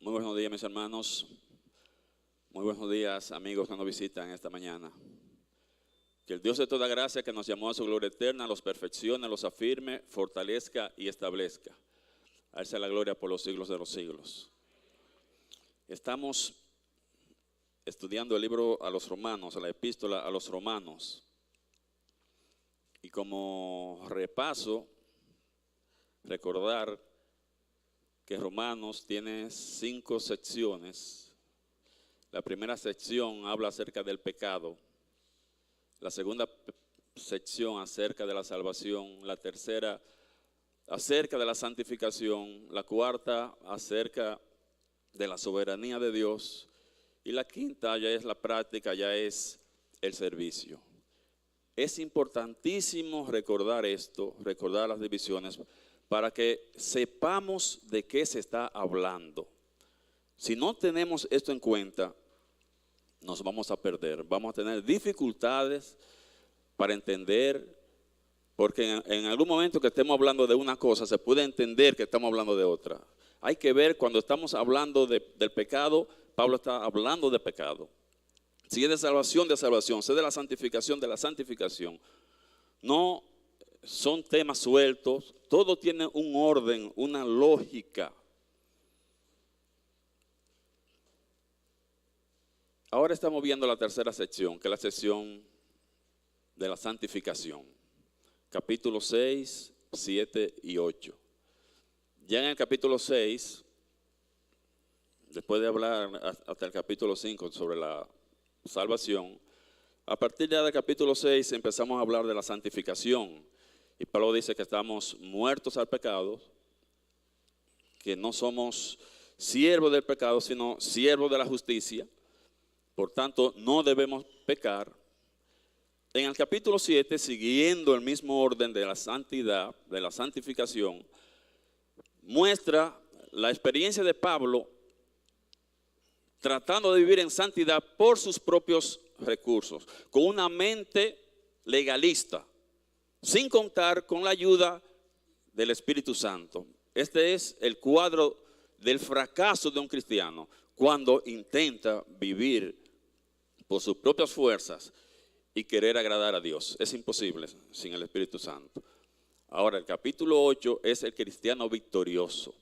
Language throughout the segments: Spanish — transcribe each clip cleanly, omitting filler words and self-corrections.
Muy buenos días, mis hermanos. Muy buenos días, amigos que nos visitan esta mañana. Que el Dios de toda gracia, que nos llamó a su gloria eterna, los perfeccione, los afirme, fortalezca y establezca. A Él sea la gloria por los siglos de los siglos. Estamos estudiando el libro a los romanos, la epístola a los romanos. Y como repaso, recordar que Romanos tiene 5 secciones. La primera sección habla acerca del pecado. La segunda sección acerca de la salvación. La tercera acerca de la santificación. La cuarta acerca de la soberanía de Dios. Y la quinta ya es la práctica, ya es el servicio. Es importantísimo recordar esto, recordar las divisiones, para que sepamos de qué se está hablando. Si no tenemos esto en cuenta, nos vamos a perder. Vamos a tener dificultades para entender, porque en algún momento que estemos hablando de una cosa, se puede entender que estamos hablando de otra. Hay que ver, cuando estamos hablando del pecado, Pablo está hablando de pecado. Si es de salvación, si es de la santificación. No son temas sueltos, todo tiene un orden, una lógica. Ahora estamos viendo la tercera sección, que es la sección de la santificación. Capítulo 6, 7 y 8. Ya en el capítulo 6, después de hablar hasta el capítulo 5 sobre la salvación, a partir ya del capítulo 6 empezamos a hablar de la santificación. Y Pablo dice que estamos muertos al pecado, que no somos siervos del pecado, sino siervos de la justicia. Por tanto, no debemos pecar. En el capítulo 7, siguiendo el mismo orden de la santidad, de la santificación, muestra la experiencia de Pablo tratando de vivir en santidad por sus propios recursos, con una mente legalista, sin contar con la ayuda del Espíritu Santo. Este es el cuadro del fracaso de un cristiano cuando intenta vivir por sus propias fuerzas y querer agradar a Dios. Es imposible sin el Espíritu Santo. Ahora, el capítulo 8 es el cristiano victorioso.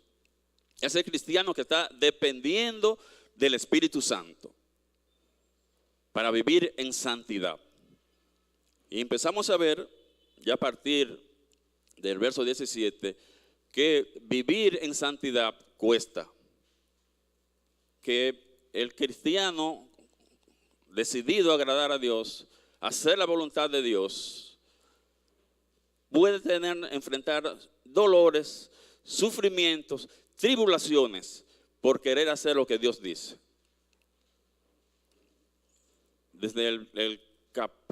Es el cristiano que está dependiendo del Espíritu Santo para vivir en santidad. Y empezamos a ver, ya a partir del verso 17, que vivir en santidad cuesta. Que el cristiano decidido a agradar a Dios, hacer la voluntad de Dios, puede enfrentar dolores, sufrimientos, tribulaciones por querer hacer lo que Dios dice. Desde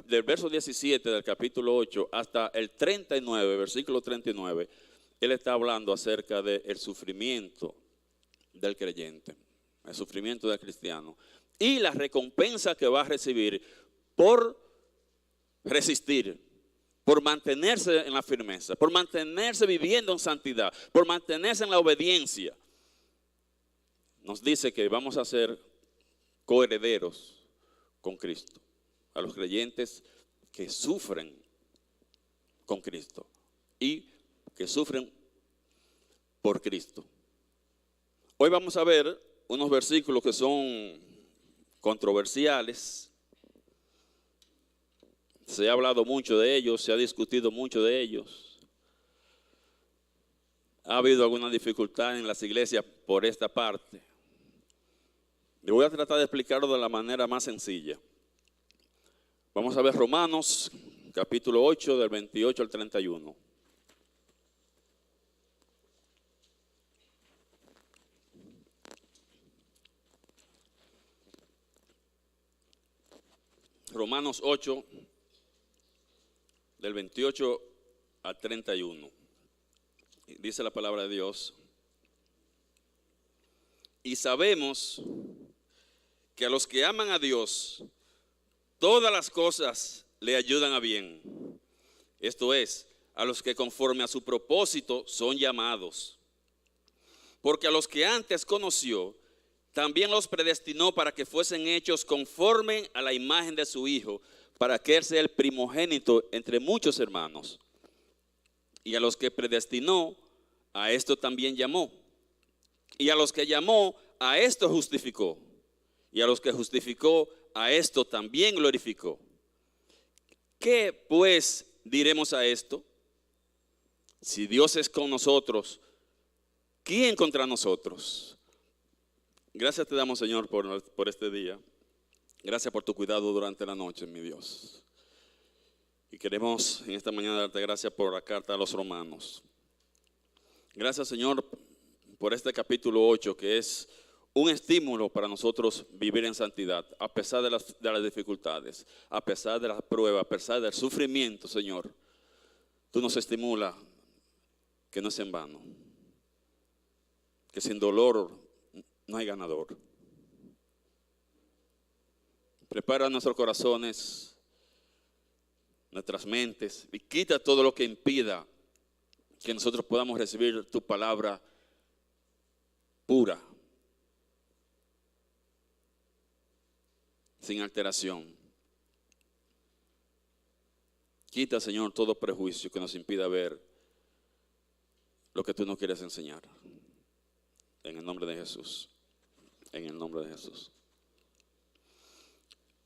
del verso 17 del capítulo 8 hasta el 39, versículo 39, él está hablando acerca del sufrimiento del creyente, el sufrimiento del cristiano y la recompensa que va a recibir por resistir, por mantenerse en la firmeza, por mantenerse viviendo en santidad, por mantenerse en la obediencia. Nos dice que vamos a ser coherederos con Cristo, a los creyentes que sufren con Cristo y que sufren por Cristo. Hoy vamos a ver unos versículos que son controversiales. Se ha hablado mucho de ellos, se ha discutido mucho de ellos. Ha habido alguna dificultad en las iglesias por esta parte. Y voy a tratar de explicarlo de la manera más sencilla. Vamos a ver Romanos, capítulo 8, del 28 al 31. Romanos 8, del 28 al 31. Dice la palabra de Dios. Y sabemos que a los que aman a Dios, todas las cosas le ayudan a bien. Esto es, a los que conforme a su propósito son llamados. Porque a los que antes conoció, también los predestinó para que fuesen hechos conforme a la imagen de su Hijo, para que Él sea el primogénito entre muchos hermanos. Y a los que predestinó, a esto también llamó. Y a los que llamó, a esto justificó. Y a los que justificó, a esto también glorificó. ¿Qué pues diremos a esto? Si Dios es con nosotros, ¿quién contra nosotros? Gracias te damos, Señor, por este día. Gracias por tu cuidado durante la noche, mi Dios. Y queremos en esta mañana darte gracias por la carta a los Romanos. Gracias, Señor, por este capítulo 8, que es un estímulo para nosotros vivir en santidad, a pesar de las dificultades, a pesar de las pruebas, a pesar del sufrimiento, Señor. Tú nos estimulas que no es en vano, que sin dolor no hay ganador. Prepara nuestros corazones, nuestras mentes, y quita todo lo que impida que nosotros podamos recibir tu palabra pura, sin alteración. Quita, Señor, todo prejuicio que nos impida ver lo que tú nos quieres enseñar. En el nombre de Jesús. En el nombre de Jesús.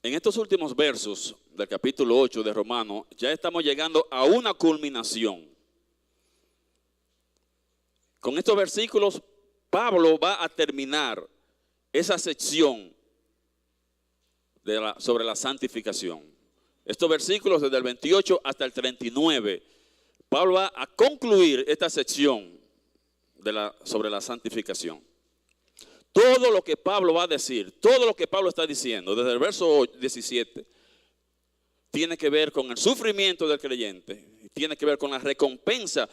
En estos últimos versos del capítulo 8 de Romanos, ya estamos llegando a una culminación. Con estos versículos, Pablo va a terminar esa sección sobre la santificación. Estos versículos desde el 28 hasta el 39, Pablo va a concluir esta sección sobre la santificación. Todo lo que Pablo va a decir, todo lo que Pablo está diciendo, desde el verso 17, tiene que ver con el sufrimiento del creyente, tiene que ver con la recompensa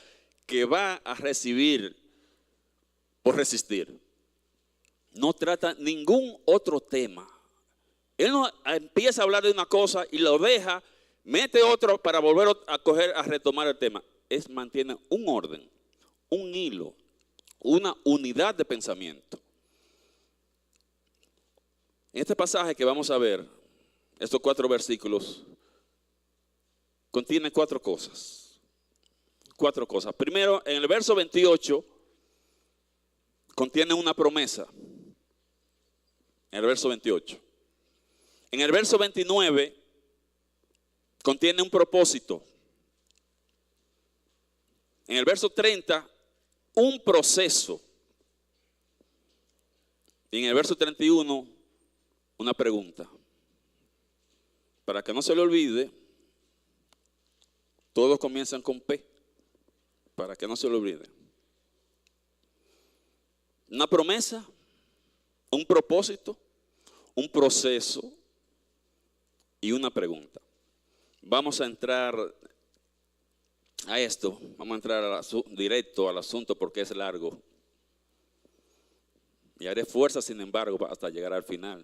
que va a recibir por resistir. No trata ningún otro tema. Él no empieza a hablar de una cosa y lo deja, mete otro para volver a retomar el tema. Mantiene un orden, un hilo, una unidad de pensamiento. En este pasaje que vamos a ver, estos 4 versículos, contiene 4 cosas. 4 cosas. Primero, en el verso 28, contiene una promesa. En el verso 28. En el verso 29, contiene un propósito. En el verso 30, un proceso. Y en el verso 31, una pregunta. Para que no se le olvide, todos comienzan con P. Para que no se le olvide. Una promesa, un propósito, un proceso y una pregunta. Vamos a entrar a esto, vamos a entrar directo al asunto porque es largo. Y haré fuerza, sin embargo, hasta llegar al final.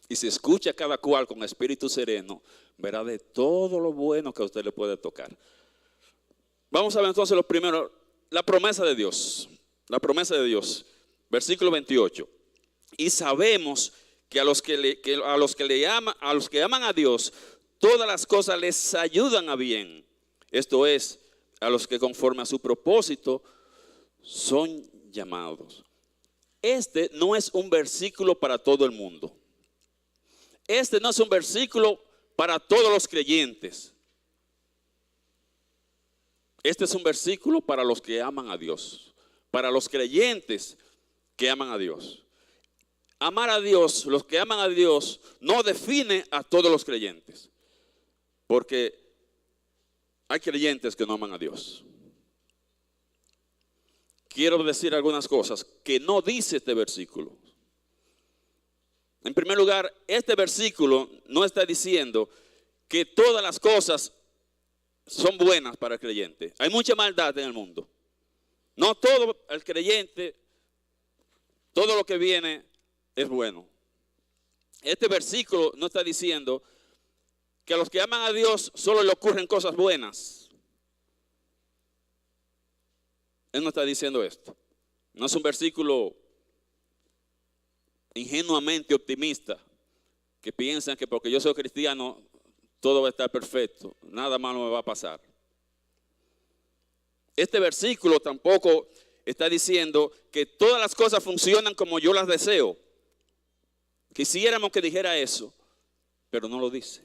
Y si escucha cada cual con espíritu sereno, verá de todo lo bueno que a usted le puede tocar. Vamos a ver entonces lo primero, la promesa de Dios. La promesa de Dios, versículo 28. Y sabemos que a los que aman a Dios, todas las cosas les ayudan a bien. Esto es, a los que conforme a su propósito son llamados. Este no es un versículo para todo el mundo. Este no es un versículo para todos los creyentes. Este es un versículo para los que aman a Dios. Para los creyentes que aman a Dios. Amar a Dios, los que aman a Dios, no define a todos los creyentes. Porque hay creyentes que no aman a Dios. Quiero decir algunas cosas que no dice este versículo. En primer lugar, este versículo no está diciendo que todas las cosas son buenas para el creyente. Hay mucha maldad en el mundo. No todo el creyente, todo lo que viene es bueno. Este versículo no está diciendo que a los que aman a Dios solo le ocurren cosas buenas. Él no está diciendo esto. No es un versículo ingenuamente optimistas que piensan que porque yo soy cristiano todo va a estar perfecto, nada malo me va a pasar. Este versículo tampoco está diciendo que todas las cosas funcionan como yo las deseo. Quisiéramos que dijera eso, pero no lo dice.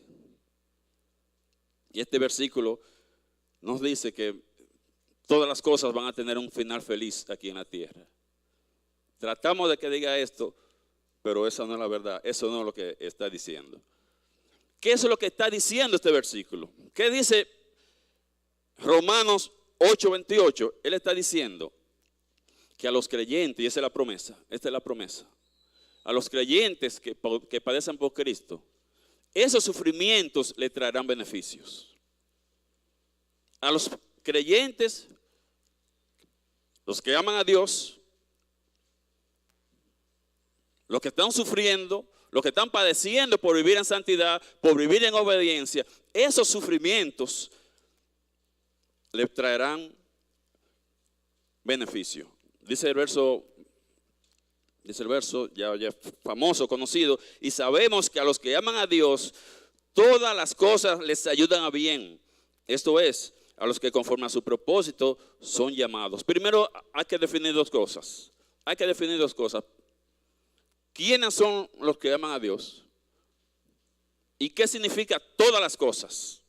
Y este versículo nos dice que todas las cosas van a tener un final feliz aquí en la tierra. Tratamos de que diga esto, pero esa no es la verdad, eso no es lo que está diciendo. ¿Qué es lo que está diciendo este versículo? ¿Qué dice Romanos 8:28? Él está diciendo que a los creyentes, y esa es la promesa, esta es la promesa, a los creyentes que padecen por Cristo, esos sufrimientos le traerán beneficios. A los creyentes, los que aman a Dios, los que están sufriendo, los que están padeciendo por vivir en santidad, por vivir en obediencia, esos sufrimientos les traerán beneficio. Dice el verso ya famoso, conocido, y sabemos que a los que aman a Dios, todas las cosas les ayudan a bien. Esto es, a los que conforme a su propósito son llamados. Primero hay que definir dos cosas. ¿Quiénes son los que aman a Dios? ¿Y qué significa todas las cosas?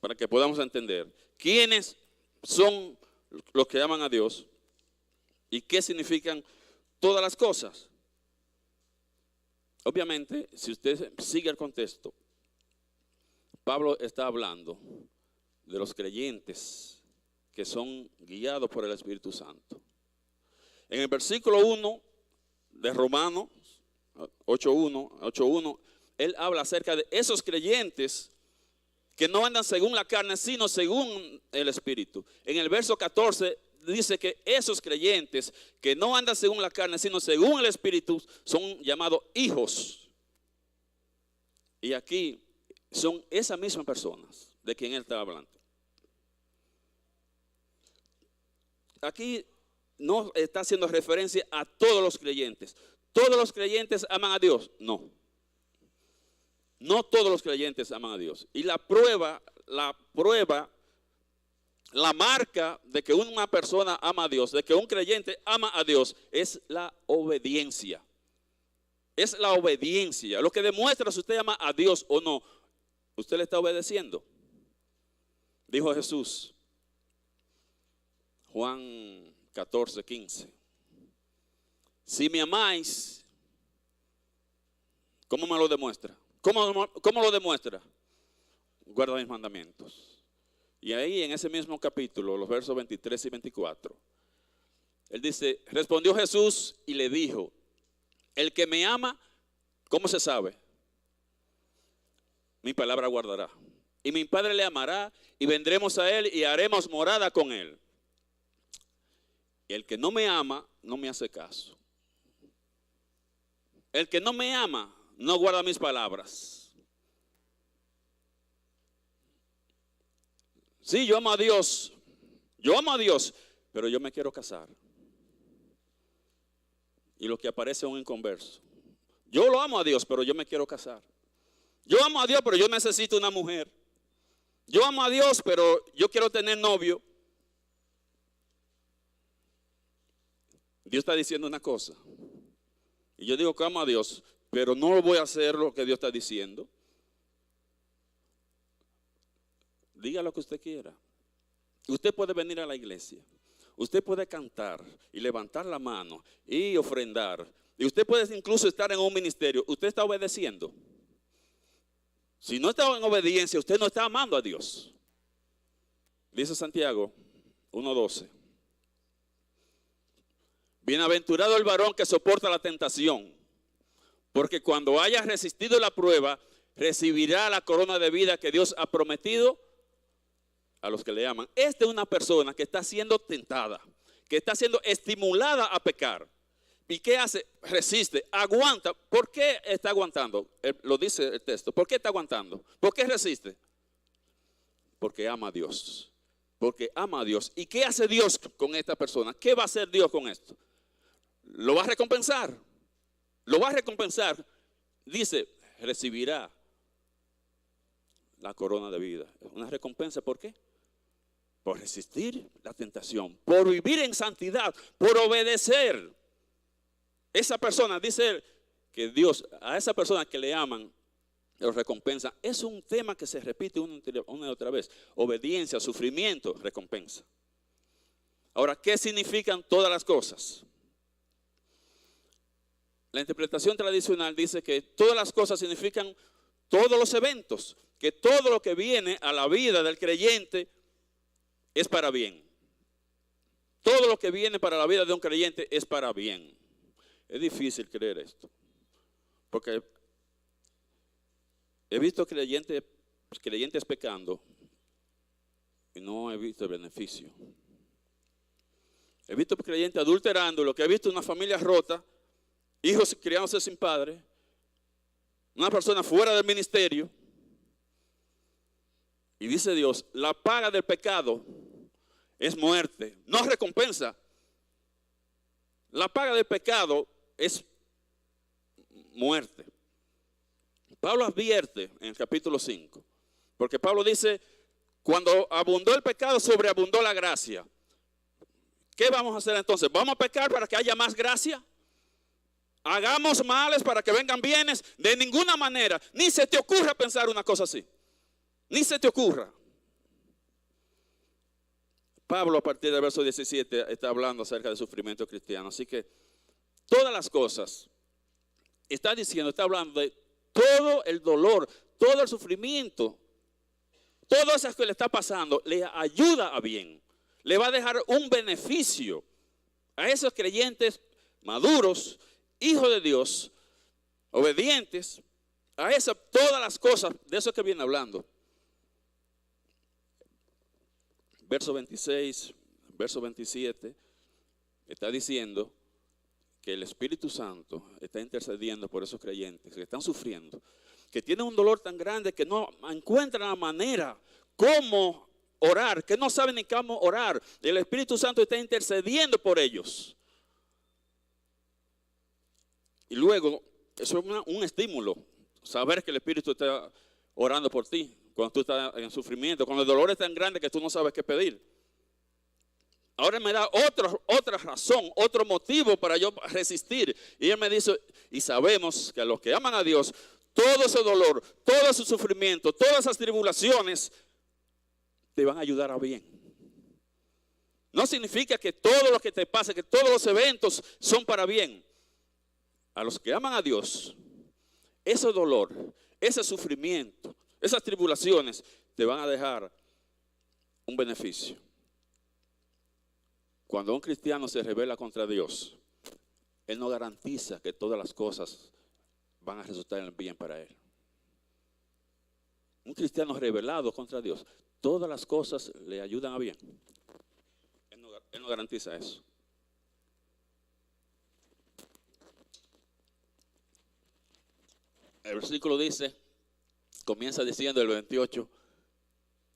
Para que podamos entender. ¿Quiénes son los que aman a Dios? ¿Y qué significan todas las cosas? Obviamente, si usted sigue el contexto, Pablo está hablando de los creyentes que son guiados por el Espíritu Santo. En el versículo 1 de Romanos 8:1, él habla acerca de esos creyentes que no andan según la carne, sino según el Espíritu. En el verso 14 dice que esos creyentes que no andan según la carne, sino según el Espíritu, son llamados hijos. Y aquí son esas mismas personas de quien él está hablando. Aquí no está haciendo referencia a todos los creyentes. ¿Todos los creyentes aman a Dios? No. No todos los creyentes aman a Dios. Y la marca de que una persona ama a Dios, de que un creyente ama a Dios, es la obediencia. Es la obediencia. Lo que demuestra si usted ama a Dios o no, usted le está obedeciendo. Dijo Jesús, Juan 14:15. Si me amáis, ¿cómo me lo demuestra? ¿Cómo lo demuestra? Guarda mis mandamientos. Y ahí en ese mismo capítulo, los versos 23 y 24, él dice, respondió Jesús y le dijo, el que me ama, ¿cómo se sabe? Mi palabra guardará. Y mi Padre le amará y vendremos a él y haremos morada con él. Y el que no me ama, no me hace caso. El que no me ama, no guarda mis palabras. Sí, yo amo a Dios, pero yo me quiero casar. Y lo que aparece es un inconverso. Yo lo amo a Dios, pero yo me quiero casar. Yo amo a Dios, pero yo necesito una mujer. Yo amo a Dios, pero yo quiero tener novio. Dios está diciendo una cosa. Y yo digo que amo a Dios, pero no voy a hacer lo que Dios está diciendo. Diga lo que usted quiera. Usted puede venir a la iglesia. Usted puede cantar y levantar la mano y ofrendar. Y usted puede incluso estar en un ministerio. Usted está obedeciendo. Si no está en obediencia, usted no está amando a Dios. Dice Santiago 1:12. Bienaventurado el varón que soporta la tentación, porque cuando haya resistido la prueba, recibirá la corona de vida que Dios ha prometido a los que le aman. Esta es una persona que está siendo tentada, que está siendo estimulada a pecar. ¿Y qué hace? Resiste, aguanta. ¿Por qué está aguantando? Lo dice el texto. ¿Por qué está aguantando? ¿Por qué resiste? Porque ama a Dios. Porque ama a Dios. ¿Y qué hace Dios con esta persona? ¿Qué va a hacer Dios con esto? ¿Lo va a recompensar? lo va a recompensar. Dice, recibirá la corona de vida. Una recompensa, ¿por qué? Por resistir la tentación, por vivir en santidad, por obedecer. Esa persona, dice que Dios, a esa persona que le aman, lo recompensa. Es un tema que se repite una y otra vez. Obediencia, sufrimiento, recompensa. Ahora, ¿qué significan todas las cosas? La interpretación tradicional dice que todas las cosas significan todos los eventos, que todo lo que viene a la vida del creyente es para bien. Todo lo que viene para la vida de un creyente es para bien. Es difícil creer esto, porque he visto creyentes pecando y no he visto el beneficio. He visto creyentes adulterando, lo que he visto una familia rota, hijos criándose sin padre, una persona fuera del ministerio. Y dice Dios, la paga del pecado es muerte, no recompensa. La paga del pecado es muerte. Pablo advierte en el capítulo 5, porque Pablo dice, cuando abundó el pecado, sobreabundó la gracia. ¿Qué vamos a hacer entonces? ¿Vamos a pecar para que haya más gracia? ¿Hagamos males para que vengan bienes? De ninguna manera. Ni se te ocurra pensar una cosa así. Ni se te ocurra. Pablo a partir del verso 17 está hablando acerca del sufrimiento cristiano. Así que todas las cosas, está hablando de todo el dolor, todo el sufrimiento, todo eso que le está pasando, le ayuda a bien. Le va a dejar un beneficio a esos creyentes maduros, hijos de Dios, obedientes, a todas las cosas de eso que viene hablando. Verso 26, verso 27, está diciendo que el Espíritu Santo está intercediendo por esos creyentes que están sufriendo, que tienen un dolor tan grande que no encuentran la manera cómo orar, que no saben ni cómo orar. El Espíritu Santo está intercediendo por ellos. Y luego, eso es un estímulo, saber que el Espíritu está orando por ti cuando tú estás en sufrimiento, cuando el dolor es tan grande que tú no sabes qué pedir. Ahora me da otra razón, otro motivo para yo resistir. Y él me dice, y sabemos que a los que aman a Dios, todo ese dolor, todo ese sufrimiento, todas esas tribulaciones, te van a ayudar a bien. No significa que todo lo que te pase, que todos los eventos son para bien. A los que aman a Dios, ese dolor, ese sufrimiento, esas tribulaciones te van a dejar un beneficio. Cuando un cristiano se rebela contra Dios, él no garantiza que todas las cosas van a resultar en el bien para él. Un cristiano rebelado contra Dios, todas las cosas le ayudan a bien. Él no garantiza eso. El versículo dice, comienza diciendo el 28,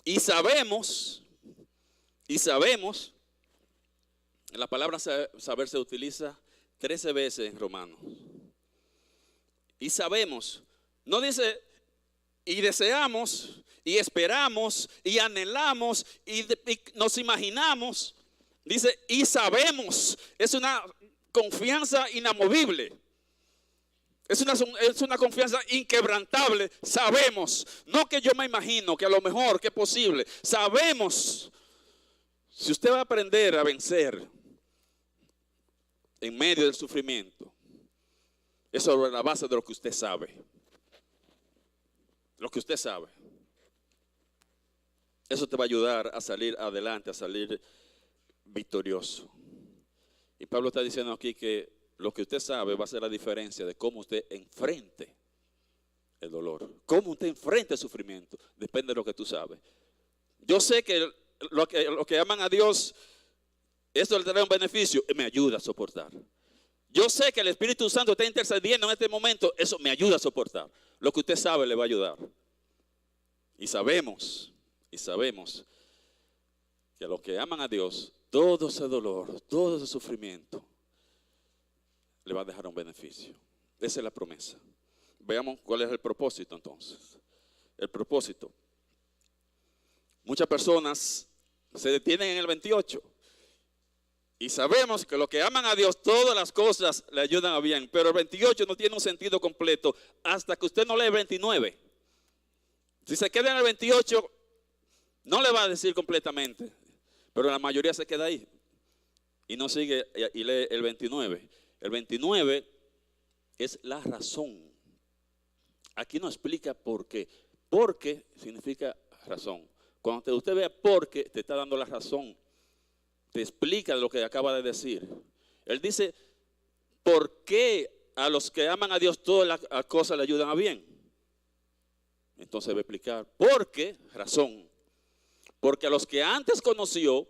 y sabemos, la palabra saber se utiliza 13 veces en Romanos. Y sabemos, no dice, y deseamos, y esperamos, y anhelamos, y nos imaginamos. Dice, y sabemos, es una confianza inamovible. Es una confianza inquebrantable. Sabemos, no que yo me imagino, que a lo mejor, que es posible. Sabemos, si usted va a aprender a vencer en medio del sufrimiento, es sobre la base de lo que usted sabe. Lo que usted sabe. Eso te va a ayudar a salir adelante, a salir victorioso. Y Pablo está diciendo aquí que lo que usted sabe va a ser la diferencia de cómo usted enfrente el dolor. Cómo usted enfrente el sufrimiento. Depende de lo que tú sabes. Yo sé que los que aman a Dios, esto le trae un beneficio y me ayuda a soportar. Yo sé que el Espíritu Santo está intercediendo en este momento, eso me ayuda a soportar. Lo que usted sabe le va a ayudar. Y sabemos que a los que aman a Dios, todo ese dolor, todo ese sufrimiento, le va a dejar un beneficio. Esa es la promesa. Veamos cuál es el propósito entonces. El propósito. Muchas personas se detienen en el 28. Y sabemos que los que aman a Dios, todas las cosas le ayudan a bien. Pero el 28 no tiene un sentido completo hasta que usted no lee el 29. Si se queda en el 28, no le va a decir completamente. Pero la mayoría se queda ahí. Y no sigue y lee el 29. El 29 es la razón. Aquí no explica por qué. Porque significa razón. Cuando usted vea por qué, te está dando la razón. Te explica lo que acaba de decir. Él dice, ¿por qué a los que aman a Dios todas las cosas le ayudan a bien? Entonces va a explicar, ¿por qué? Razón. Porque a los que antes conoció,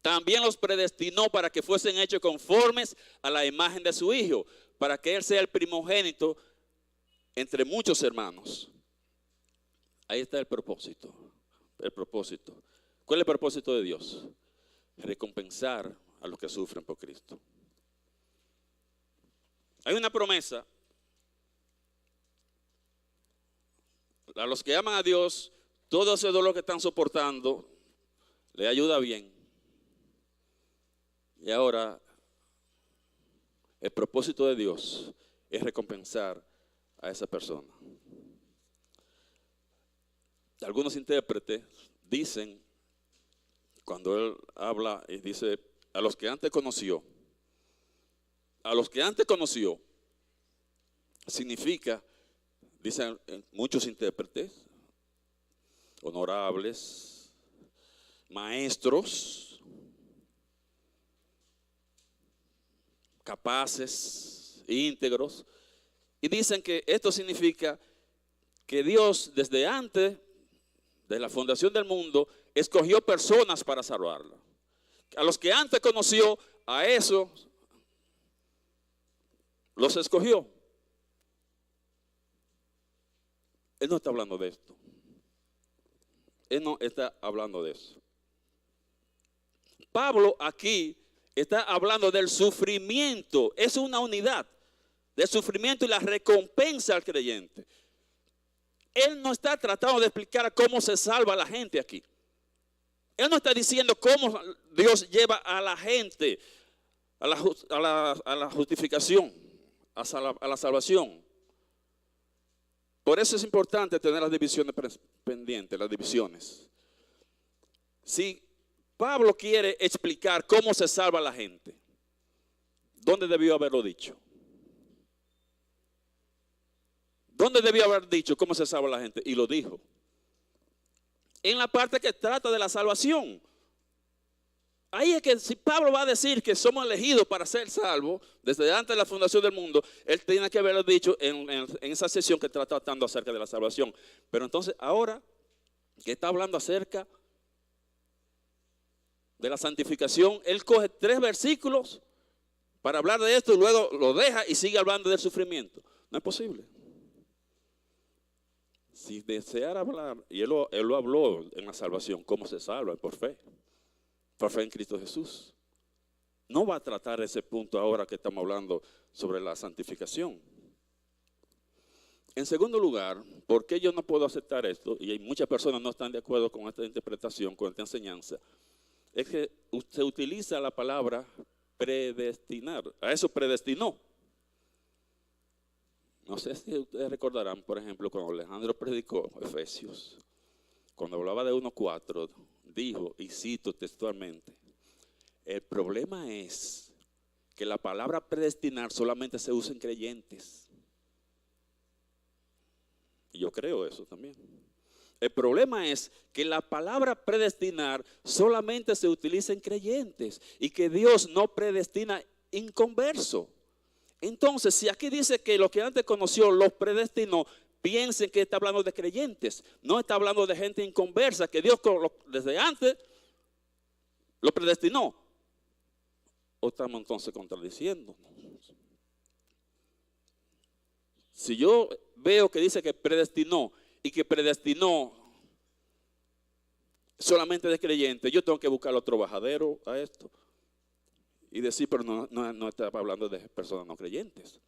también los predestinó para que fuesen hechos conformes a la imagen de su Hijo, para que Él sea el primogénito entre muchos hermanos. Ahí está el propósito. El propósito. ¿Cuál es el propósito de Dios? Recompensar a los que sufren por Cristo. Hay una promesa. A los que aman a Dios, todo ese dolor que están soportando, le ayuda bien. Y ahora, el propósito de Dios es recompensar a esa persona. Algunos intérpretes dicen, cuando él habla y dice, a los que antes conoció, significa, dicen muchos intérpretes, honorables, maestros, capaces, íntegros, y dicen que esto significa que Dios desde antes de la fundación del mundo escogió personas para salvarla. A los que antes conoció, a esos los escogió. Él no está hablando de esto. Él no está hablando de eso. Pablo aquí está hablando del sufrimiento. Es una unidad del sufrimiento y la recompensa al creyente. Él no está tratando de explicar cómo se salva a la gente aquí. Él no está diciendo cómo Dios lleva a la gente a la justificación, a la salvación. Por eso es importante tener las divisiones pendientes, las divisiones. Si Pablo quiere explicar cómo se salva a la gente, ¿dónde debió haberlo dicho? ¿Dónde debió haber dicho cómo se salva a la gente? Y lo dijo. En la parte que trata de la salvación. Ahí es que si Pablo va a decir que somos elegidos para ser salvos desde antes de la fundación del mundo, él tiene que haberlo dicho en esa sesión que está tratando acerca de la salvación. Pero entonces ahora que está hablando acerca de la santificación, él coge 3 versículos para hablar de esto y luego lo deja y sigue hablando del sufrimiento. No es posible. Si deseara hablar, y él lo habló en la salvación, cómo se salva, por fe en Cristo Jesús. No va a tratar ese punto ahora que estamos hablando sobre la santificación. En segundo lugar, ¿por qué yo no puedo aceptar esto? Y hay muchas personas no están de acuerdo con esta interpretación, con esta enseñanza. Es que usted utiliza la palabra predestinar. A eso predestinó. No sé si ustedes recordarán, por ejemplo, cuando Alejandro predicó Efesios, cuando hablaba de 1:4, dijo, y cito textualmente, el problema es que la palabra predestinar solamente se usa en creyentes. Y yo creo eso también. El problema es que la palabra predestinar solamente se utiliza en creyentes y que Dios no predestina inconverso. Entonces, si aquí dice que lo que antes conoció los predestinó, piensen que está hablando de creyentes, no está hablando de gente inconversa, que Dios desde antes lo predestinó. ¿O estamos entonces contradiciendo? Si yo veo que dice que predestinó y que predestinó solamente de creyentes, yo tengo que buscar otro bajadero a esto y decir, pero no está hablando de personas no creyentes.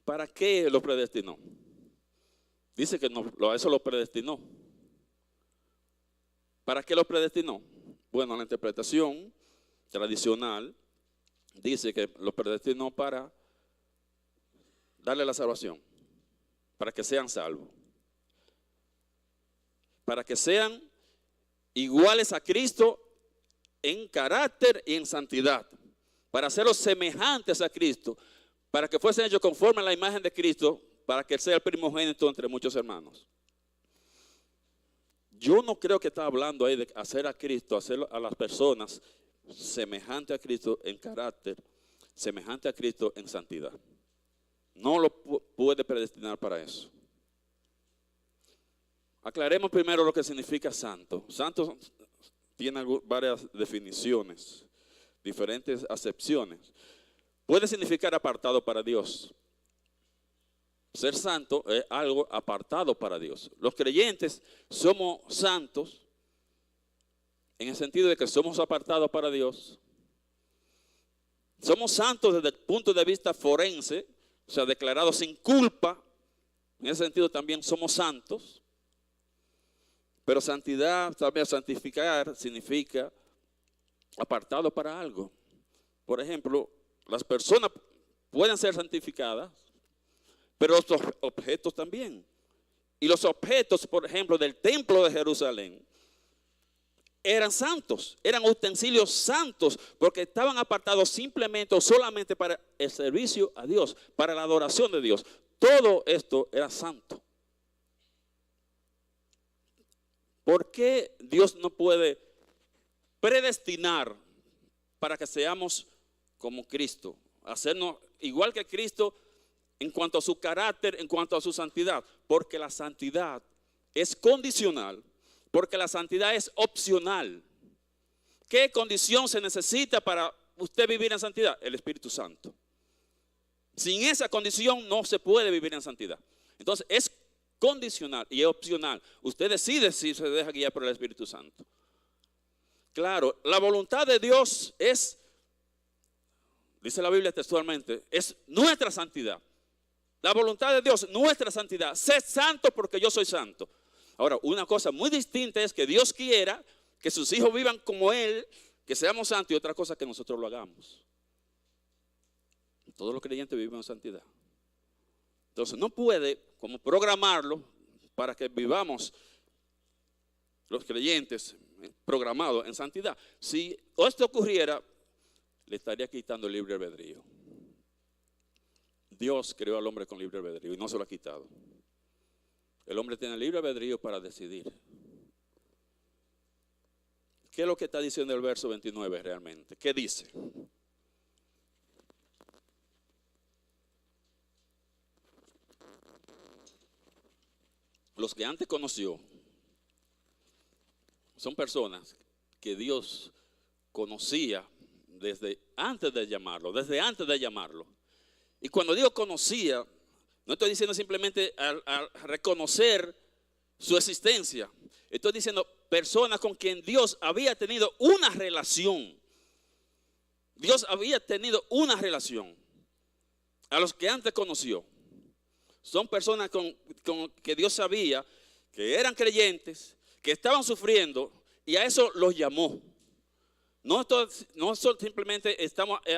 ¿Para qué lo predestinó? Dice que no, eso lo predestinó. ¿Para qué lo predestinó? Bueno, la interpretación tradicional dice que lo predestinó para darle la salvación, para que sean salvos, para que sean iguales a Cristo en carácter y en santidad, para hacerlos semejantes a Cristo, para que fuesen hechos conforme a la imagen de Cristo, para que Él sea el primogénito entre muchos hermanos. Yo no creo que está hablando ahí de hacer a Cristo, hacer a las personas semejante a Cristo en carácter, semejante a Cristo en santidad. No lo puede predestinar para eso. Aclaremos primero lo que significa santo. Santo tiene varias definiciones, diferentes acepciones. Puede significar apartado para Dios. Ser santo es algo apartado para Dios. Los creyentes somos santos en el sentido de que somos apartados para Dios. Somos santos desde el punto de vista forense, o sea, declarados sin culpa. En ese sentido también somos santos. Pero santidad, también santificar, significa apartado para algo. Por ejemplo, las personas pueden ser santificadas, pero los objetos también. Y los objetos, por ejemplo, del templo de Jerusalén, eran santos, eran utensilios santos, porque estaban apartados simplemente o solamente para el servicio a Dios, para la adoración de Dios. Todo esto era santo. ¿Por qué Dios no puede predestinar para que seamos como Cristo? Hacernos igual que Cristo en cuanto a su carácter, en cuanto a su santidad. Porque la santidad es condicional, porque la santidad es opcional. ¿Qué condición se necesita para usted vivir en santidad? El Espíritu Santo. Sin esa condición no se puede vivir en santidad. Entonces es condicional y es opcional. Usted decide si se deja guiar por el Espíritu Santo. Claro, la voluntad de Dios es, dice la Biblia textualmente, es nuestra santidad. La voluntad de Dios, nuestra santidad. Sed santo porque yo soy santo. Ahora, una cosa muy distinta es que Dios quiera que sus hijos vivan como Él, que seamos santos, y otra cosa que nosotros lo hagamos. Todos los creyentes viven en santidad. Entonces no puede como programarlo para que vivamos los creyentes programados en santidad. Si esto ocurriera, le estaría quitando el libre albedrío. Dios creó al hombre con libre albedrío y no se lo ha quitado. El hombre tiene libre albedrío para decidir. ¿Qué es lo que está diciendo el verso 29 realmente? ¿Qué dice? Los que antes conoció son personas que Dios conocía desde antes de llamarlo. Y cuando digo conocía, no estoy diciendo simplemente al reconocer su existencia. Estoy diciendo personas con quien Dios había tenido una relación. Dios había tenido una relación. A los que antes conoció. Son personas con que Dios sabía que eran creyentes, que estaban sufriendo, y a eso los llamó. No simplemente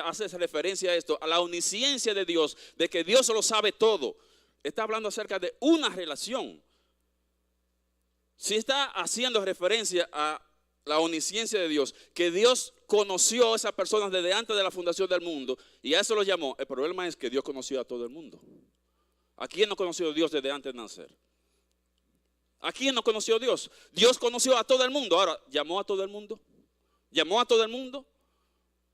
hace referencia a esto, a la omnisciencia de Dios, de que Dios lo sabe todo. Está hablando acerca de una relación. Si está haciendo referencia a la omnisciencia de Dios, que Dios conoció a esas personas desde antes de la fundación del mundo, y a eso los llamó, el problema es que Dios conoció a todo el mundo. ¿A quién no conoció Dios desde antes de nacer? ¿A quién no conoció Dios? Dios conoció a todo el mundo. Ahora, ¿llamó a todo el mundo? ¿Llamó a todo el mundo?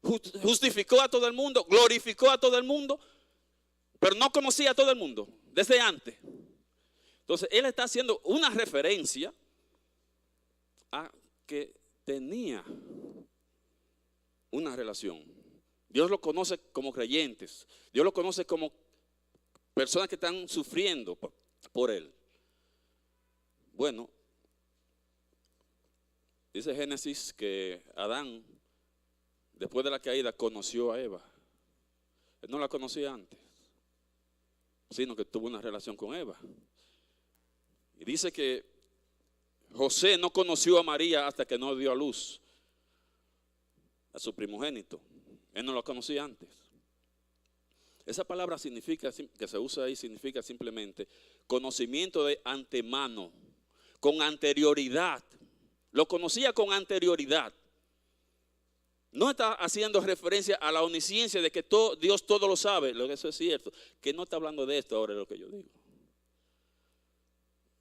¿Justificó a todo el mundo? ¿Glorificó a todo el mundo? Pero no conocía a todo el mundo desde antes. Entonces, él está haciendo una referencia a que tenía una relación. Dios lo conoce como creyentes. Dios lo conoce como personas que están sufriendo por él. Bueno, dice Génesis que Adán, después de la caída, conoció a Eva. Él no la conocía antes. sino que tuvo una relación con Eva. Y dice que José no conoció a María hasta que no dio a luz a su primogénito. Él no lo conocía antes. Esa palabra significa, que se usa ahí, significa simplemente conocimiento de antemano, con anterioridad. Lo conocía con anterioridad. No está haciendo referencia a la omnisciencia de que Dios todo lo sabe, lo que eso es cierto, que no está hablando de esto ahora, es lo que yo digo.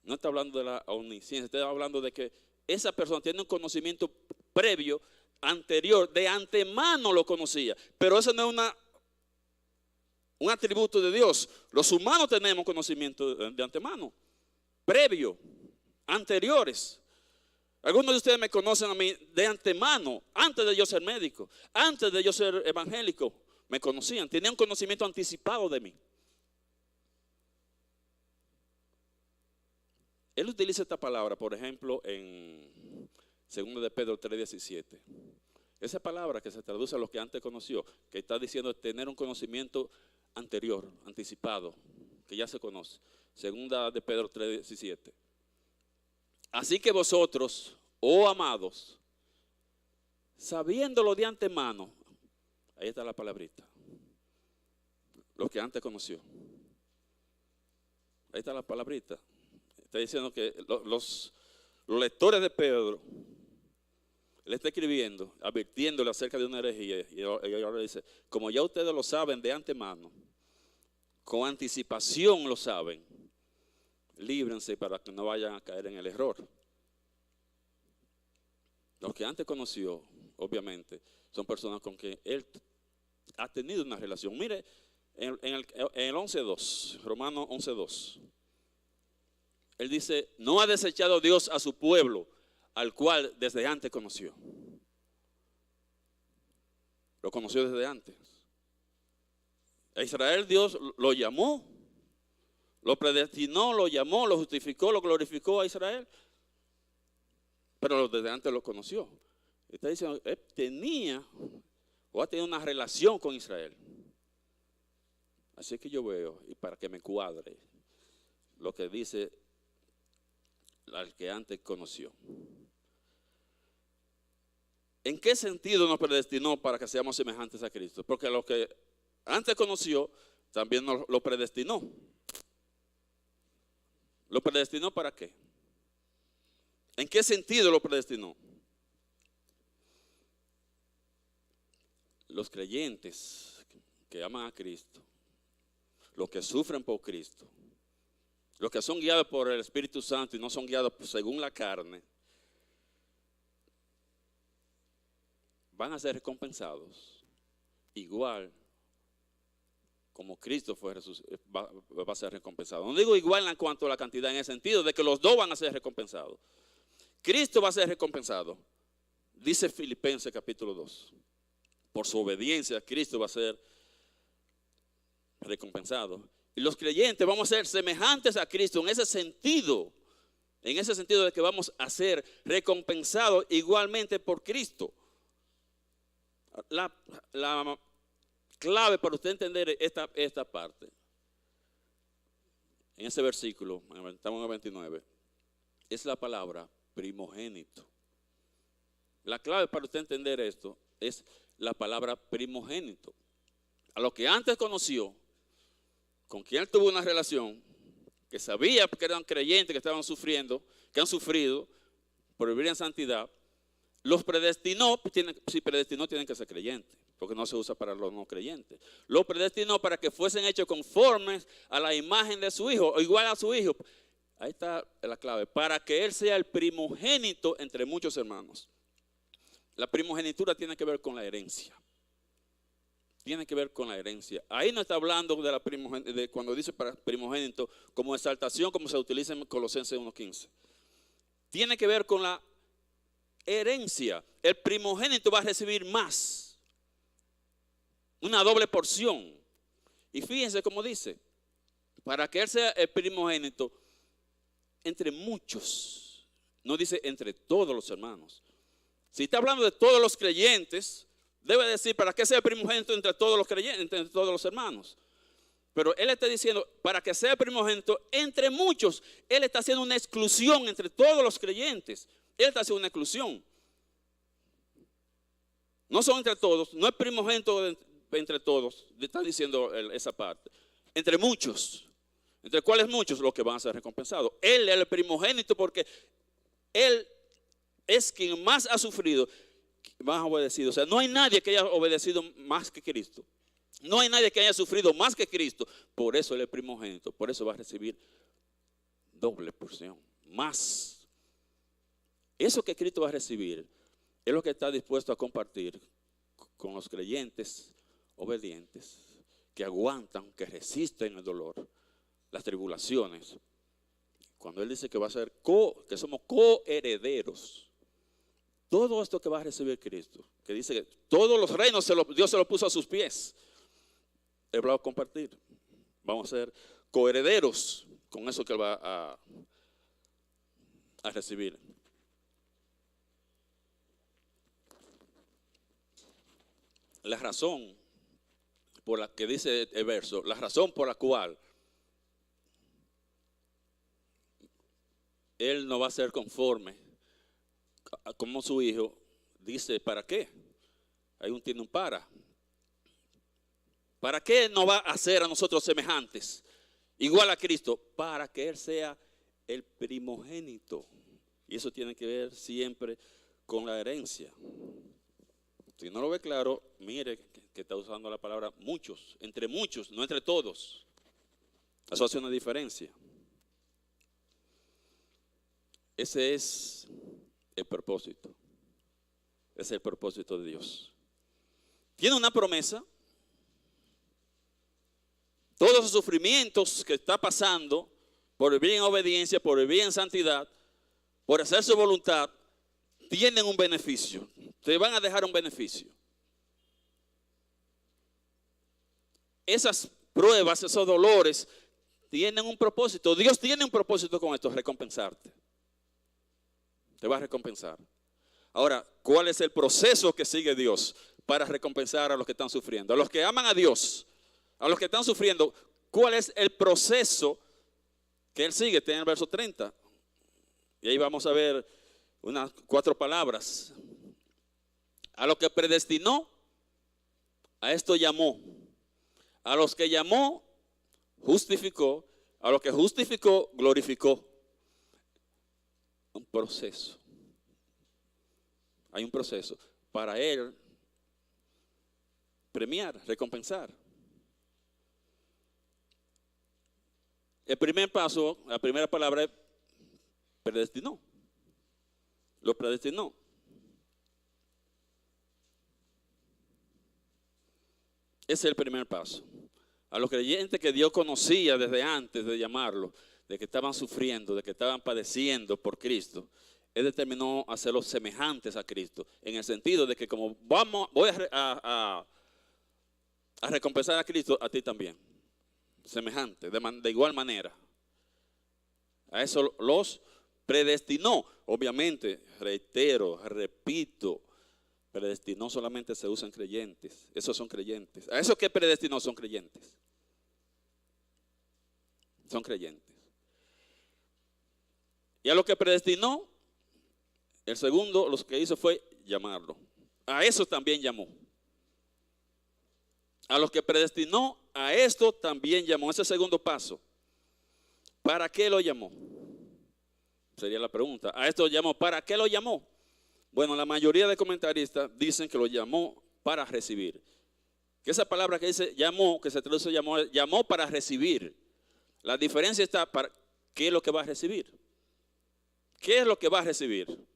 No está hablando de la omnisciencia, está hablando de que esa persona tiene un conocimiento previo, anterior, de antemano lo conocía. Pero eso no es un atributo de Dios. Los humanos tenemos conocimiento de antemano, previo, anteriores. Algunos de ustedes me conocen a mí de antemano, antes de yo ser médico, antes de yo ser evangélico, me conocían, tenían un conocimiento anticipado de mí. Él utiliza esta palabra, por ejemplo, en 2 de Pedro 3:17. Esa palabra que se traduce a lo que antes conoció, que está diciendo tener un conocimiento anterior, anticipado, que ya se conoce. 2 de Pedro 3:17. Así que vosotros, oh amados, sabiéndolo de antemano, ahí está la palabrita, lo que antes conoció. Ahí está la palabrita. Está diciendo que los lectores de Pedro, le está escribiendo, advirtiéndole acerca de una herejía, y ahora dice, como ya ustedes lo saben de antemano, con anticipación lo saben, líbrense para que no vayan a caer en el error. Los que antes conoció, obviamente, son personas con que él ha tenido una relación. Mire, en el 11:2, Romanos 11:2, él dice, no ha desechado Dios a su pueblo, al cual desde antes conoció. Lo conoció desde antes. A Israel Dios lo llamó, lo predestinó, lo llamó, lo justificó, lo glorificó a Israel. Pero desde antes lo conoció. Está diciendo, él tenía o ha tenido una relación con Israel. Así que yo veo, y para que me cuadre, lo que dice al que antes conoció. ¿En qué sentido nos predestinó para que seamos semejantes a Cristo? Porque lo que antes conoció, también nos lo predestinó. ¿Lo predestinó para qué? ¿En qué sentido lo predestinó? Los creyentes que aman a Cristo, los que sufren por Cristo, los que son guiados por el Espíritu Santo y no son guiados según la carne, van a ser recompensados igual como Cristo va a ser recompensado. No digo igual en cuanto a la cantidad, en el sentido de que los dos van a ser recompensados. Cristo va a ser recompensado. Dice Filipenses capítulo 2. Por su obediencia, Cristo va a ser recompensado. Y los creyentes vamos a ser semejantes a Cristo en ese sentido de que vamos a ser recompensados igualmente por Cristo. La clave para usted entender esta parte, en ese versículo, estamos en el 29, es la palabra primogénito. La clave para usted entender esto es la palabra primogénito. A lo que antes conoció, con quien tuvo una relación, que sabía que eran creyentes, que estaban sufriendo, que han sufrido por vivir en santidad, los predestinó. Si predestinó, tienen que ser creyentes, porque no se usa para los no creyentes. Los predestinó para que fuesen hechos conformes a la imagen de su hijo, o igual a su hijo. Ahí está la clave, para que él sea el primogénito entre muchos hermanos. La primogenitura tiene que ver con la herencia. Tiene que ver con la herencia. Ahí no está hablando de la primogénito, cuando dice para primogénito, como exaltación, como se utiliza en Colosenses 1:15. Tiene que ver con la herencia. El primogénito va a recibir más, una doble porción. Y fíjense cómo dice, para que él sea el primogénito entre muchos, no dice entre todos los hermanos. Si está hablando de todos los creyentes, debe decir para que sea el primogénito entre todos los creyentes, entre todos los hermanos. Pero Él está diciendo, para que sea primogénito entre muchos, Él está haciendo una exclusión entre todos los creyentes. Él está haciendo una exclusión. No son entre todos, no es primogénito entre todos. Está diciendo esa parte. Entre muchos. ¿Entre cuáles muchos? Los que van a ser recompensados. Él es el primogénito porque Él es quien más ha sufrido, más ha obedecido. O sea, no hay nadie que haya obedecido más que Cristo. No hay nadie que haya sufrido más que Cristo. Por eso Él es primogénito. Por eso va a recibir doble porción. Más. Eso que Cristo va a recibir es lo que está dispuesto a compartir con los creyentes obedientes, que aguantan, que resisten el dolor, las tribulaciones. Cuando Él dice que va a ser que somos coherederos, todo esto que va a recibir Cristo, que dice que todos los reinos Dios se los puso a sus pies, Él va a compartir. Vamos a ser coherederos con eso que Él va a recibir. La razón por la que dice el verso, la razón por la cual Él no va a ser conforme como su hijo, dice, ¿para qué? Ahí tiene un para. ¿Para qué no va a hacer a nosotros semejantes? Igual a Cristo, para que Él sea el primogénito. Y eso tiene que ver siempre con la herencia. Si no lo ve claro, mire que está usando la palabra muchos, no entre todos. Eso hace una diferencia. Ese es el propósito. Ese es el propósito de Dios. Tiene una promesa. Todos los sufrimientos que está pasando, por vivir en obediencia, por vivir en santidad, por hacer su voluntad, tienen un beneficio. Te van a dejar un beneficio. Esas pruebas, esos dolores, tienen un propósito. Dios tiene un propósito con esto, recompensarte. Te va a recompensar. Ahora, ¿cuál es el proceso que sigue Dios para recompensar a los que están sufriendo? A los que aman a Dios, a los que están sufriendo, ¿cuál es el proceso que Él sigue? Está en el verso 30. Y ahí vamos a ver unas 4 palabras. A los que predestinó, a esto llamó. A los que llamó, justificó. A los que justificó, glorificó. Un proceso. Hay un proceso para Él premiar, recompensar. El primer paso, la primera palabra es predestinó. Lo predestinó. Ese es el primer paso. A los creyentes que Dios conocía desde antes de llamarlo, de que estaban sufriendo, de que estaban padeciendo por Cristo, Él determinó hacerlos semejantes a Cristo, en el sentido de que como voy a recompensar a Cristo, a ti también, semejante, de igual manera. A eso los predestinó. Obviamente, reitero, repito, predestinó solamente se usan creyentes. Esos son creyentes. A esos que predestinó son creyentes. Son creyentes. Y a los que predestinó, el segundo, lo que hizo fue llamarlo. A eso también llamó. A los que predestinó, a esto también llamó. Ese segundo paso. ¿Para qué lo llamó? Sería la pregunta. A esto llamó. ¿Para qué lo llamó? Bueno, la mayoría de comentaristas dicen que lo llamó para recibir. Que esa palabra que dice llamó, que se traduce llamó para recibir. La diferencia está para qué es lo que va a recibir. ¿Qué es lo que va a recibir?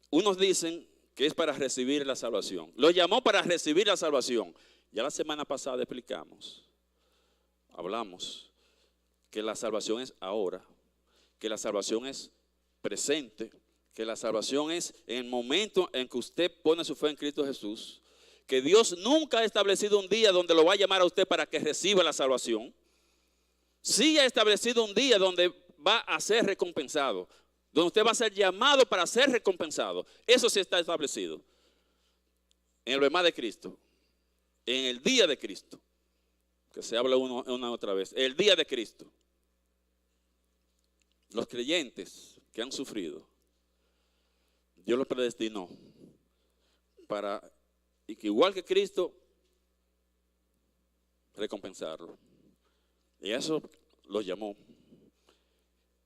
Unos dicen que es para recibir la salvación. Lo llamó para recibir la salvación. Ya la semana pasada hablamos que la salvación es ahora, que la salvación es presente, que la salvación es en el momento en que usted pone su fe en Cristo Jesús, que Dios nunca ha establecido un día donde lo va a llamar a usted para que reciba la salvación. Sí ha establecido un día donde va a ser recompensado, donde usted va a ser llamado para ser recompensado. Eso sí está establecido en el bemá de Cristo, en el día de Cristo. que se habla una otra vez, el día de Cristo. Los creyentes que han sufrido, Dios los predestinó para, y que igual que Cristo, recompensarlo. Y eso los llamó.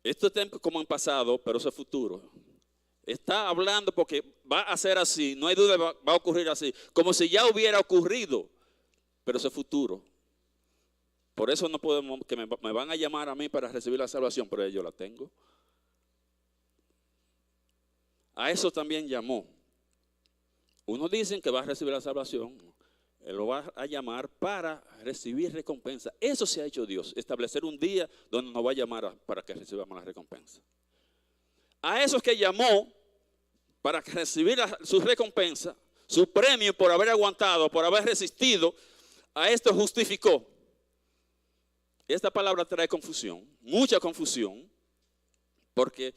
Esto es como en pasado, pero eso es futuro. Está hablando porque va a ser así, no hay duda, va a ocurrir así, como si ya hubiera ocurrido, pero eso es futuro. Por eso no podemos, que me van a llamar a mí para recibir la salvación, pero yo la tengo. A eso también llamó. Unos dicen que va a recibir la salvación, Él lo va a llamar para recibir recompensa. Eso se ha hecho Dios, establecer un día donde nos va a llamar para que recibamos la recompensa. A esos que llamó para recibir su recompensa, su premio por haber aguantado, por haber resistido, a esto justificó. Esta palabra trae confusión, mucha confusión, porque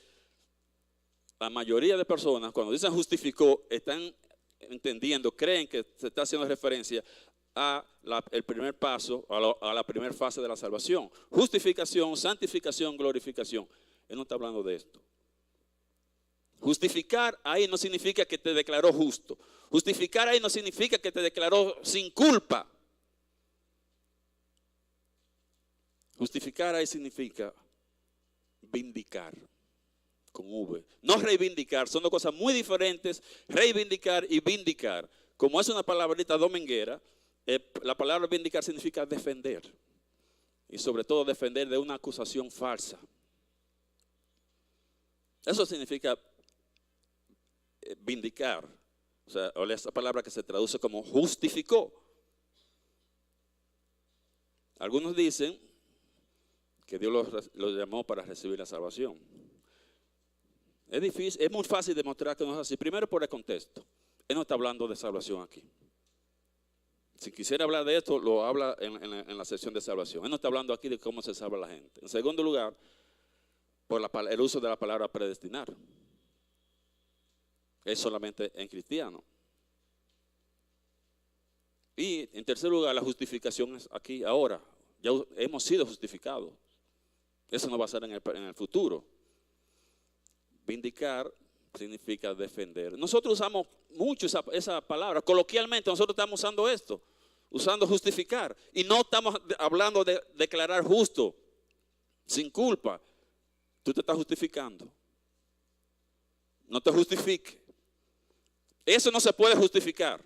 la mayoría de personas cuando dicen justificó están entendiendo, creen que se está haciendo referencia a el primer paso, a la primera fase de la salvación. Justificación, santificación, glorificación. Él no está hablando de esto. Justificar ahí no significa que te declaró justo. Justificar ahí no significa que te declaró sin culpa. Justificar ahí significa vindicar. Con V. No reivindicar, son dos cosas muy diferentes, reivindicar y vindicar. Como es una palabrita dominguera, la palabra vindicar significa defender. Y sobre todo defender de una acusación falsa. Eso significa vindicar. O sea, esa palabra que se traduce como justificó. Algunos dicen que Dios los llamó para recibir la salvación. Es difícil, es muy fácil demostrar que no es así. Primero por el contexto. Él no está hablando de salvación aquí. Si quisiera hablar de esto, lo habla en la sección de salvación. Él no está hablando aquí de cómo se salva la gente. En segundo lugar, por el uso de la palabra predestinar. Es solamente en cristiano. Y en tercer lugar, la justificación es aquí, ahora. Ya hemos sido justificados. Eso no va a ser en el futuro. Vindicar significa defender. Nosotros usamos mucho esa palabra. Coloquialmente nosotros estamos usando esto. Usando justificar. Y no estamos hablando de declarar justo. Sin culpa. Tú te estás justificando. No te justifique. Eso no se puede justificar.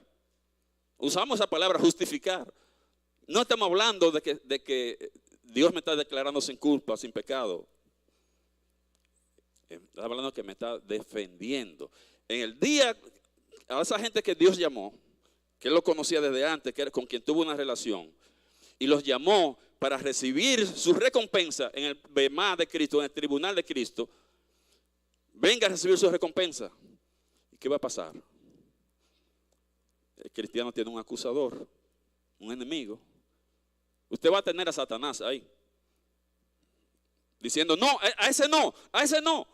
Usamos esa palabra justificar. No estamos hablando de que Dios me está declarando sin culpa, sin pecado. Está hablando que me está defendiendo. En el día, a esa gente que Dios llamó, que Él lo conocía desde antes, que era con quien tuvo una relación, y los llamó para recibir su recompensa en el bemá de Cristo, en el tribunal de Cristo, venga a recibir su recompensa. ¿Y qué va a pasar? El cristiano tiene un acusador, un enemigo. Usted va a tener a Satanás ahí, diciendo, no, a ese no, a ese no.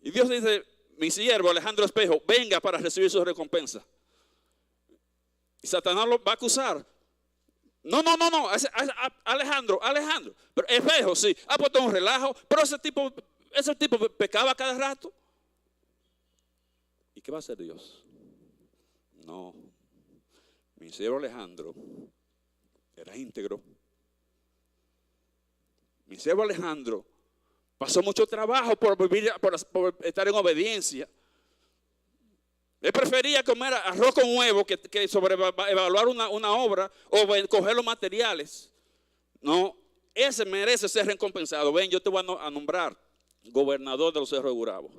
Y Dios dice, mi siervo Alejandro Espejo, venga para recibir su recompensa. Y Satanás lo va a acusar. No, Alejandro. Pero Espejo, sí, ha puesto un relajo, pero ese tipo pecaba cada rato. ¿Y qué va a hacer Dios? No, mi siervo Alejandro era íntegro. Mi siervo Alejandro pasó mucho trabajo por estar en obediencia. Él prefería comer arroz con huevo que sobrevaluar una obra o coger los materiales. No, ese merece ser recompensado. Ven, yo te voy a nombrar gobernador de los Cerros de Gurabo.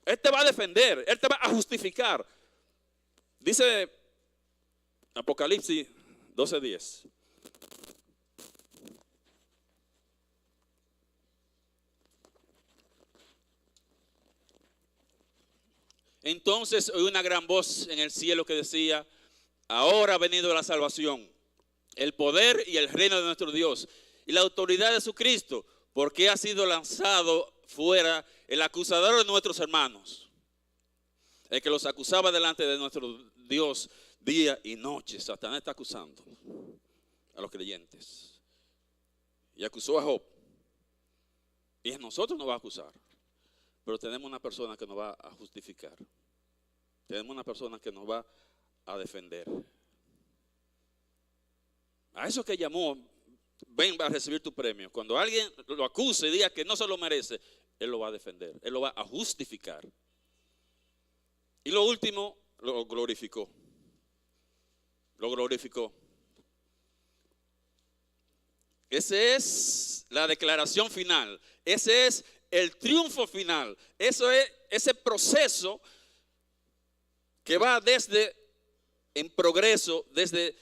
Él te va a defender, Él te va a justificar. Dice Apocalipsis 12:10. Entonces oí una gran voz en el cielo que decía, ahora ha venido la salvación, el poder y el reino de nuestro Dios y la autoridad de su Cristo, porque ha sido lanzado fuera el acusador de nuestros hermanos, el que los acusaba delante de nuestro Dios Día y noche Satanás está acusando a los creyentes. Y acusó a Job. Y a nosotros nos va a acusar. Pero tenemos una persona que nos va a justificar. Tenemos una persona que nos va a defender. A eso que llamó, ven a recibir tu premio. Cuando alguien lo acuse y diga que no se lo merece, él lo va a defender, él lo va a justificar. Y lo último, lo glorificó. Lo glorificó. Esa es la declaración final. Ese es el triunfo final. Eso es ese proceso que va desde en progreso, desde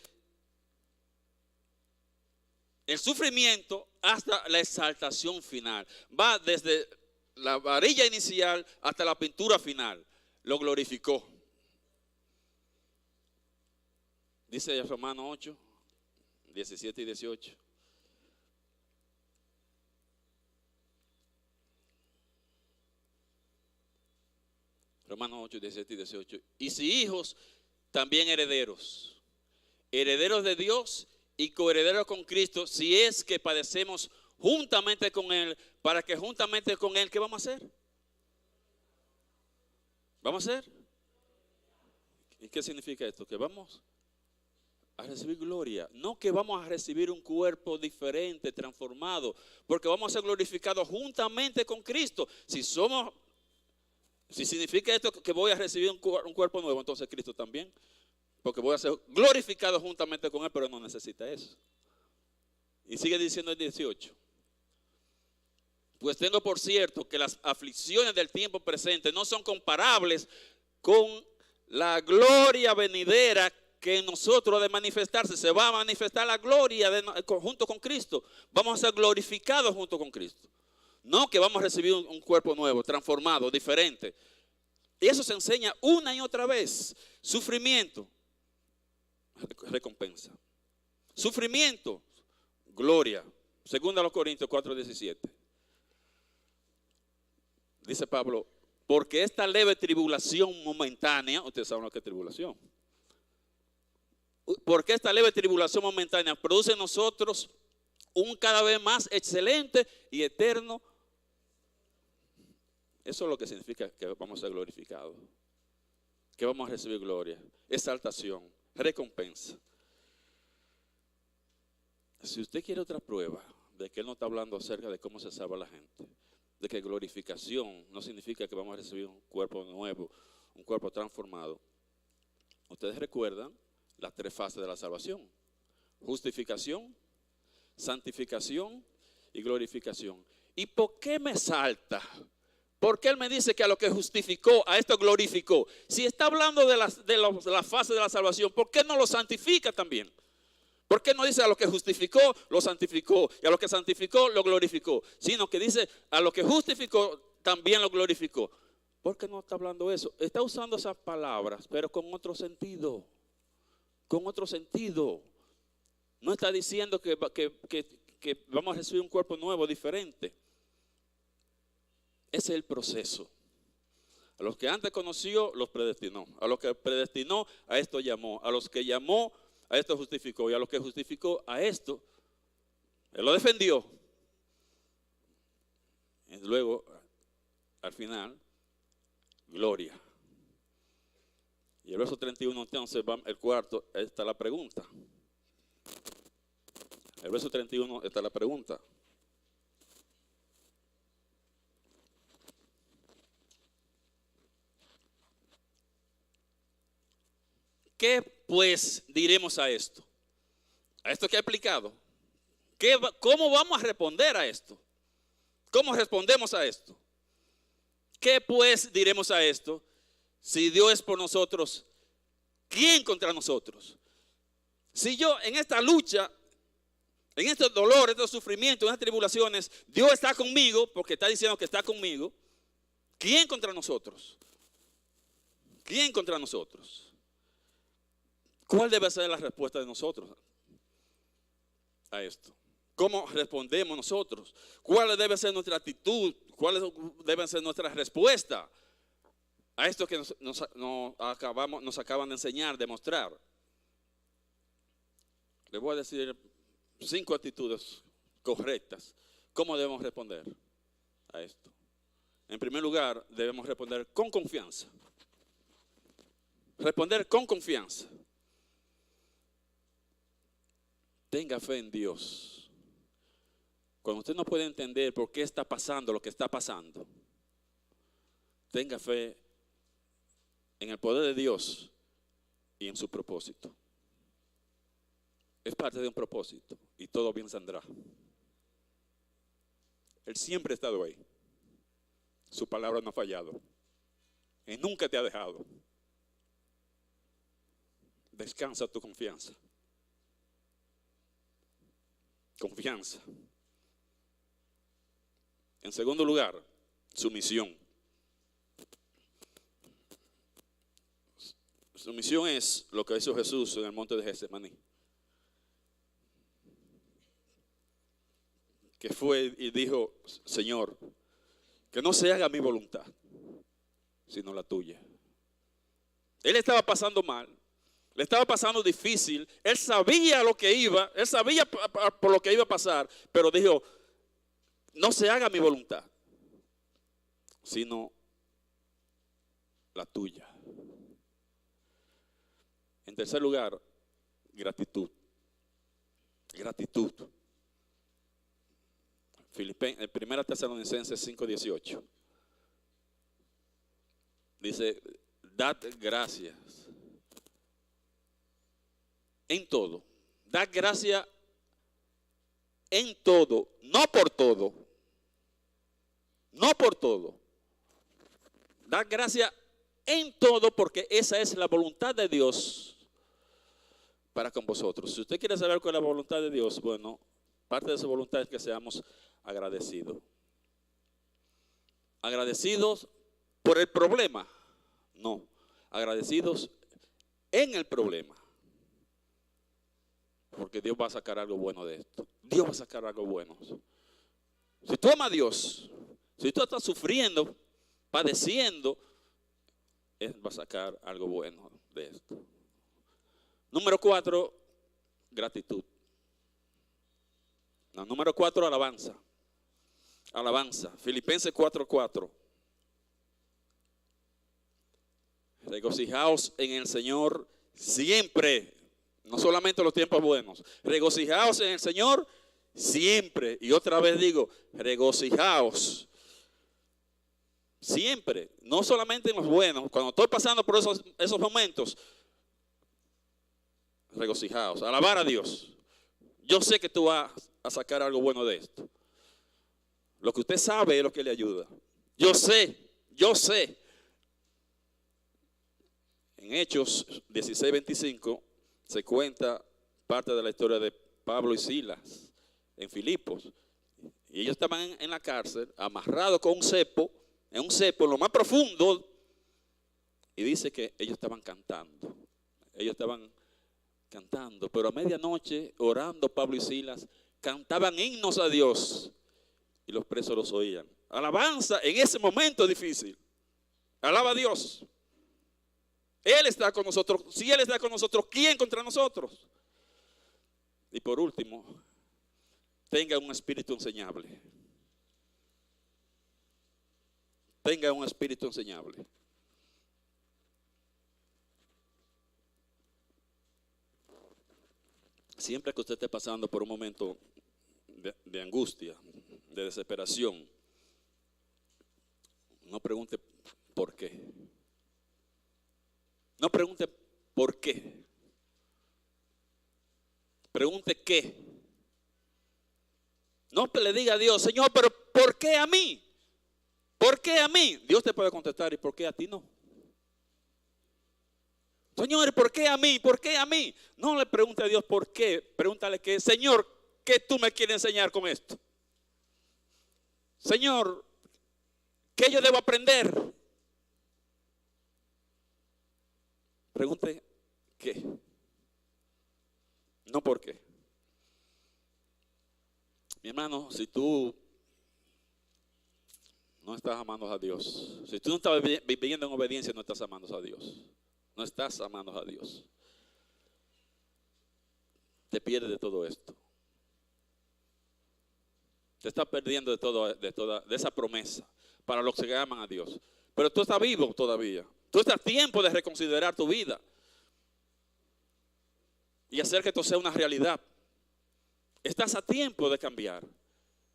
el sufrimiento hasta la exaltación final. Va desde la varilla inicial hasta la pintura final. Lo glorificó. Dice Romanos 8, 17 y 18. Romanos 8, 17 y 18. Y si hijos, también herederos. Herederos de Dios y coherederos con Cristo, si es que padecemos juntamente con Él, para que juntamente con Él, ¿qué vamos a hacer? ¿Vamos a hacer? ¿Y qué significa esto? Que vamos a recibir gloria. No que vamos a recibir un cuerpo diferente, transformado, porque vamos a ser glorificados juntamente con Cristo. Si significa esto que voy a recibir un cuerpo nuevo, entonces Cristo también. Porque voy a ser glorificado juntamente con Él, pero no necesita eso. Y sigue diciendo el 18. Pues tengo por cierto que las aflicciones del tiempo presente no son comparables con la gloria venidera que en nosotros ha de manifestarse. Se va a manifestar la gloria junto con Cristo. Vamos a ser glorificados junto con Cristo. No que vamos a recibir un cuerpo nuevo, transformado, diferente. Y eso se enseña una y otra vez. Sufrimiento, recompensa. Sufrimiento, gloria. Segunda a los Corintios 4:17. Dice Pablo, porque esta leve tribulación momentánea, ustedes saben lo que es tribulación. Porque esta leve tribulación momentánea produce en nosotros un cada vez más excelente y eterno. Eso es lo que significa que vamos a ser glorificados. Que vamos a recibir gloria, exaltación, recompensa. Si usted quiere otra prueba de que él no está hablando acerca de cómo se salva la gente, de que glorificación no significa que vamos a recibir un cuerpo nuevo, un cuerpo transformado. Ustedes recuerdan las tres fases de la salvación: justificación, santificación y glorificación. ¿Y por qué me salta? ¿Por qué él me dice que a lo que justificó, a esto glorificó? Si está hablando de la fase de la salvación, ¿por qué no lo santifica también? ¿Por qué no dice a lo que justificó, lo santificó? Y a lo que santificó, lo glorificó. Sino que dice a lo que justificó, también lo glorificó. ¿Por qué no está hablando eso? Está usando esas palabras, pero con otro sentido. Con otro sentido. No está diciendo que vamos a recibir un cuerpo nuevo, diferente. Ese es el proceso. A los que antes conoció, los predestinó. A los que predestinó, a esto llamó. A los que llamó, a esto justificó. Y a los que justificó, a esto, él lo defendió. Y luego, al final, gloria. Y el verso 31, entonces, el cuarto, está la pregunta. El verso 31 está la pregunta. ¿Qué pues diremos a esto? A esto que he explicado. ¿Cómo vamos a responder a esto? ¿Cómo respondemos a esto? ¿Qué pues diremos a esto? Si Dios es por nosotros, ¿quién contra nosotros? Si yo en esta lucha, en este dolor, en estos sufrimientos, en estas tribulaciones, Dios está conmigo, porque está diciendo que está conmigo, ¿quién contra nosotros? ¿Quién contra nosotros? ¿Cuál debe ser la respuesta de nosotros a esto? ¿Cómo respondemos nosotros? ¿Cuál debe ser nuestra actitud? ¿Cuáles deben ser nuestras respuestas a esto que nos acaban de enseñar, de mostrar? Les voy a decir 5 actitudes correctas. ¿Cómo debemos responder a esto? En primer lugar, debemos responder con confianza. Responder con confianza. Tenga fe en Dios. Cuando usted no puede entender por qué está pasando lo que está pasando, tenga fe en el poder de Dios y en su propósito. Es parte de un propósito y todo bien saldrá. Él siempre ha estado ahí. Su palabra no ha fallado. Él nunca te ha dejado. Descansa tu confianza. Confianza. En segundo lugar, sumisión. Sumisión es lo que hizo Jesús en el monte de Getsemaní. Que fue y dijo: Señor, que no se haga mi voluntad, sino la tuya. Él estaba pasando mal, le estaba pasando difícil, él sabía lo que iba, él sabía por lo que iba a pasar, pero dijo: no se haga mi voluntad, sino la tuya. En tercer lugar, gratitud. Gratitud. Primera Tesalonicenses 5:18. Dice: dad gracias en todo. Dad gracias en todo, no por todo. No por todo. Dad gracias en todo, porque esa es la voluntad de Dios para con vosotros. Si usted quiere saber cuál es la voluntad de Dios, bueno, parte de su voluntad es que seamos agradecidos. ¿Agradecidos por el problema? No. Agradecidos en el problema. Porque Dios va a sacar algo bueno de esto. Dios va a sacar algo bueno. Si tú amas a Dios, si tú estás sufriendo, padeciendo, Él va a sacar algo bueno de esto. Número 4, gratitud. No, número 4, alabanza. Alabanza. Filipenses 4:4. Regocijaos en el Señor siempre. No solamente en los tiempos buenos. Regocijaos en el Señor siempre. Y otra vez digo, regocijaos siempre. No solamente en los buenos. Cuando estoy pasando por esos momentos, regocijaos. Alabar a Dios. Yo sé que tú vas a sacar algo bueno de esto. Lo que usted sabe es lo que le ayuda. Yo sé. En Hechos 16:25 se cuenta parte de la historia de Pablo y Silas en Filipos. Y ellos estaban en la cárcel, amarrados con un cepo, en lo más profundo. Y dice que ellos estaban cantando. Pero a medianoche, orando Pablo y Silas, cantaban himnos a Dios. Y los presos los oían. Alabanza en ese momento difícil. Alaba a Dios. Él está con nosotros. Si Él está con nosotros, ¿quién contra nosotros? Y por último, tenga un espíritu enseñable. Tenga un espíritu enseñable. Siempre que usted esté pasando por un momento de angustia, de desesperación, no pregunte por qué. No pregunte por qué. Pregunte qué. No le diga a Dios: Señor, pero ¿por qué a mí? ¿Por qué a mí? Dios te puede contestar: ¿y por qué a ti no? Señor, ¿por qué a mí? ¿Por qué a mí? No le pregunte a Dios por qué. Pregúntale que: Señor, ¿qué tú me quieres enseñar con esto? Señor, ¿qué yo debo aprender? Pregunte ¿qué? No por qué. Mi hermano, si tú no estás amando a Dios, si tú no estás viviendo en obediencia, no estás amando a Dios. No estás amando a Dios. te pierdes de todo esto. Te estás perdiendo de esa promesa para los que aman a Dios. Pero tú estás vivo todavía. Tú estás a tiempo de reconsiderar tu vida y hacer que esto sea una realidad. Estás a tiempo de cambiar.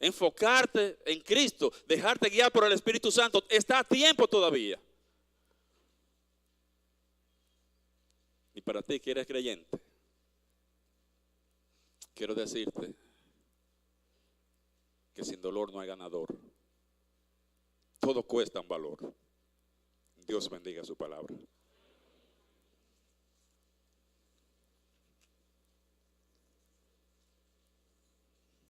Enfocarte en Cristo, dejarte guiar por el Espíritu Santo. Está a tiempo todavía. Y para ti que eres creyente, quiero decirte que sin dolor no hay ganador. Todo cuesta un valor. Dios bendiga su palabra.